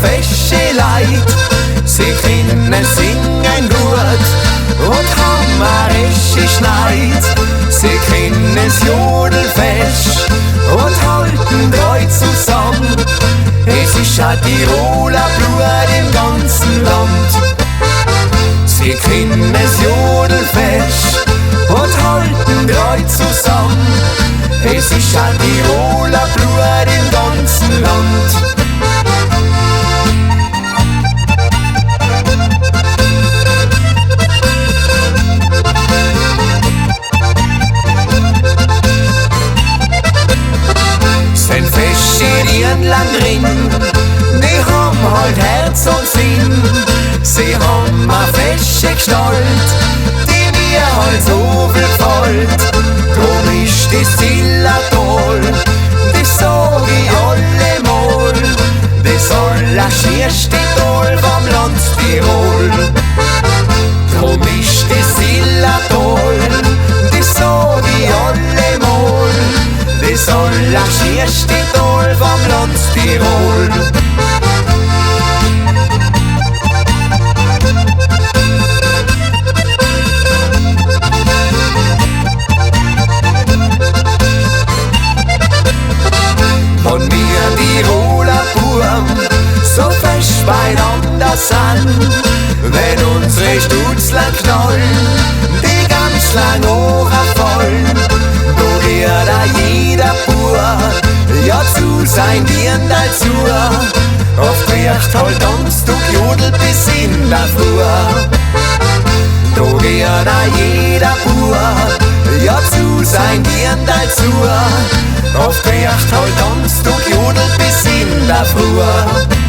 fesche Leid. Sie können singen gut und haben a resche Schneid. Sie können's jodelfest und halten treu zusammen. Es ist a Tiroler Blut im ganzen Land. Sie können's jodelfest und halten treu zusammen. Es ist a Tiroler Blut im ganzen Land. Sind Fische lang drin, die haben halt Herz und Sinn. Sie haben a fesche Gestalt, die mir halt so viel gefällt. Drum ist das Silla toll, das sag ich allemal. Das allerschierste Tal vom Land Tirol. Drum ist das Silla toll, das sag ich allemal. Das allerschierste Tal vom Land Tirol. Und wir Tiroler Buben so fest beieinander sind, wenn unsere Stutzler knallen, die ganz lang hochfallen, da wird a jeder Bub ja zu sein Dirndl zu. Oft wird halt uns du gejodelt bis in der Früh. Da wird a jeder Bub ja zu sein Dirndl zu. Oft wird halt uns du gejodelt bis in der Früh.